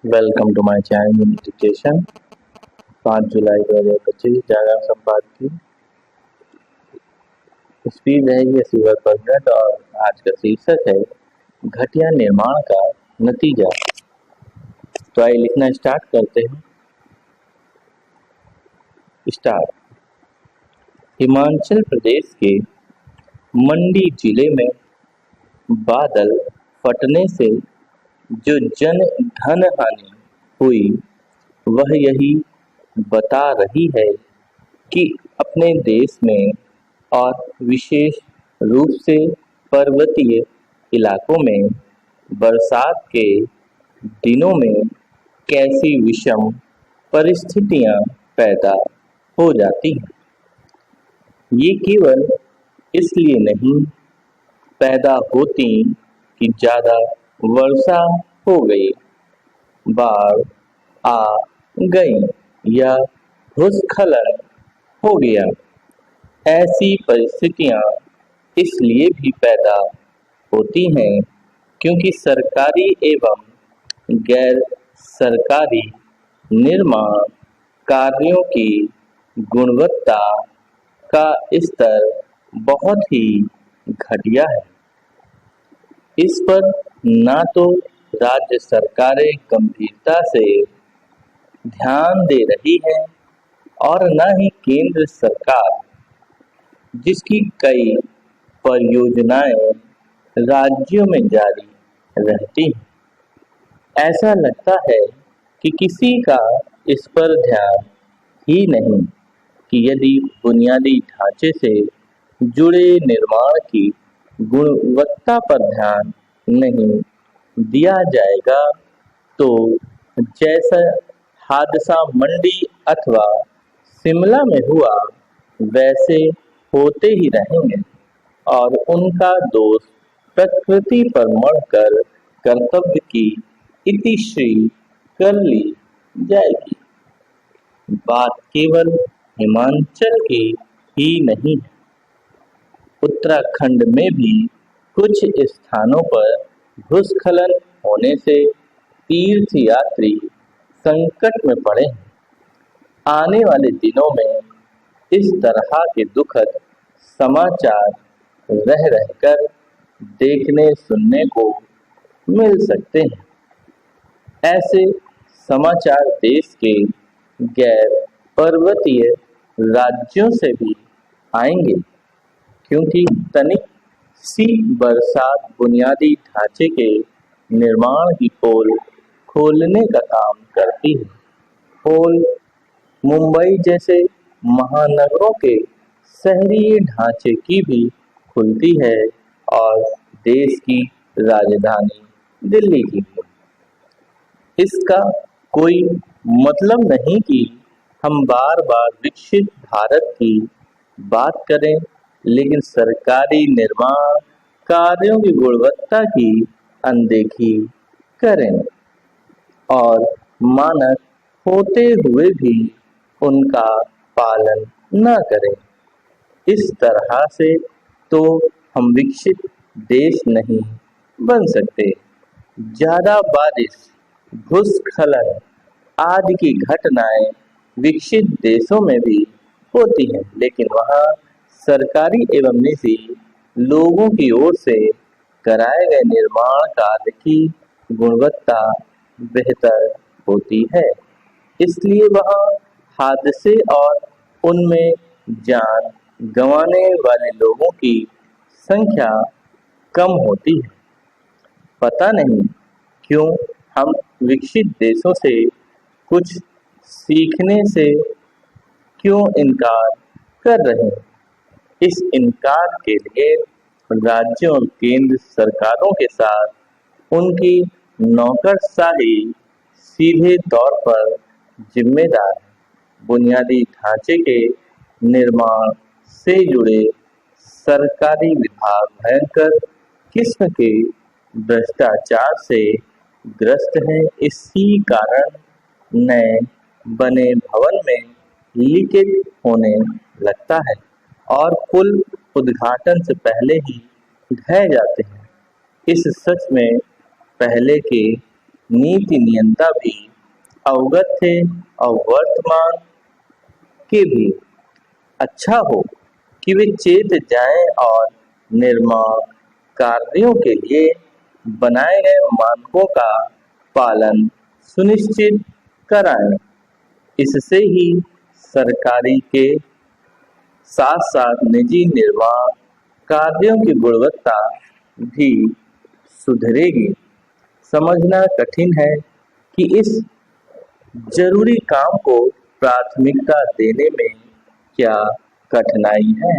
Welcome to my channel education. 5 जुलाई 2025 जागरण संपादकीय speed रहेगी 80 और आज का शीर्षक है घटिया निर्माण का नतीजा। तो आइए लिखना स्टार्ट करते हैं। स्टार्ट। हिमाचल प्रदेश के मंडी जिले में बादल फटने से जो जन धन हानि हुई वह यही बता रही है कि अपने देश में और विशेष रूप से पर्वतीय इलाकों में बरसात के दिनों में कैसी विषम परिस्थितियां पैदा हो जाती हैं। ये केवल इसलिए नहीं पैदा होती कि ज़्यादा वर्षा हो गई, बाढ़ आ गई या भूस्खलन हो गया। ऐसी परिस्थितियां इसलिए भी पैदा होती हैं क्योंकि सरकारी एवं गैर सरकारी निर्माण कार्यों की गुणवत्ता का स्तर बहुत ही घटिया है। इस पर ना तो राज्य सरकारें गंभीरता से ध्यान दे रही है और न ही केंद्र सरकार, जिसकी कई परियोजनाएं राज्यों में जारी रहती हैं। ऐसा लगता है कि किसी का इस पर ध्यान ही नहीं कि यदि बुनियादी ढांचे से जुड़े निर्माण की गुणवत्ता पर ध्यान नहीं दिया जाएगा तो जैसा हादसा मंडी अथवा शिमला में हुआ वैसे होते ही रहेंगे और उनका दोष प्रकृति पर मढ़कर कर्तव्य की इतिश्री कर ली जाएगी। बात केवल हिमाचल की ही नहीं है, उत्तराखंड में भी कुछ स्थानों पर भूस्खलन होने से तीर्थ यात्री संकट में पड़े हैं। आने वाले दिनों में इस तरह के दुखद समाचार रह रहकर देखने सुनने को मिल सकते हैं। ऐसे समाचार देश के गैर पर्वतीय राज्यों से भी आएंगे क्योंकि तनिक सी बरसात बुनियादी ढांचे के निर्माण की पोल खोलने का काम करती है। पोल मुंबई जैसे महानगरों के शहरी ढांचे की भी खुलती है और देश की राजधानी दिल्ली की भी। इसका कोई मतलब नहीं कि हम बार बार विकसित भारत की बात करें लेकिन सरकारी निर्माण कार्यों की गुणवत्ता की अनदेखी करें और मानक होते हुए भी उनका पालन न करें। इस तरह से तो हम विकसित देश नहीं बन सकते। ज्यादा बारिश, भूस्खलन आदि की घटनाएं विकसित देशों में भी होती हैं, लेकिन वहाँ सरकारी एवं निजी लोगों की ओर से कराए गए निर्माण कार्य की गुणवत्ता बेहतर होती है। इसलिए वहाँ हादसे और उनमें जान गंवाने वाले लोगों की संख्या कम होती है। पता नहीं क्यों हम विकसित देशों से कुछ सीखने से क्यों इनकार कर रहे हैं। इस इनकार के लिए राज्यों और केंद्र सरकारों के साथ उनकी नौकरशाही सीधे तौर पर जिम्मेदार है। बुनियादी ढांचे के निर्माण से जुड़े सरकारी विभाग भयंकर किस्म के भ्रष्टाचार से ग्रस्त हैं। इसी कारण नए बने भवन में लीकेज होने लगता है और पुल उद्घाटन से पहले ही ढह जाते हैं। इस सच में पहले के नीति नियंता भी अवगत थे और वर्तमान के भी अच्छा हो कि वे चेत जाएं और निर्माण कार्यों के लिए बनाए गए मानकों का पालन सुनिश्चित कराएं। इससे ही सरकारी के साथ साथ निजी निर्माण कार्यों की गुणवत्ता भी सुधरेगी। समझना कठिन है कि इस जरूरी काम को प्राथमिकता देने में क्या कठिनाई है।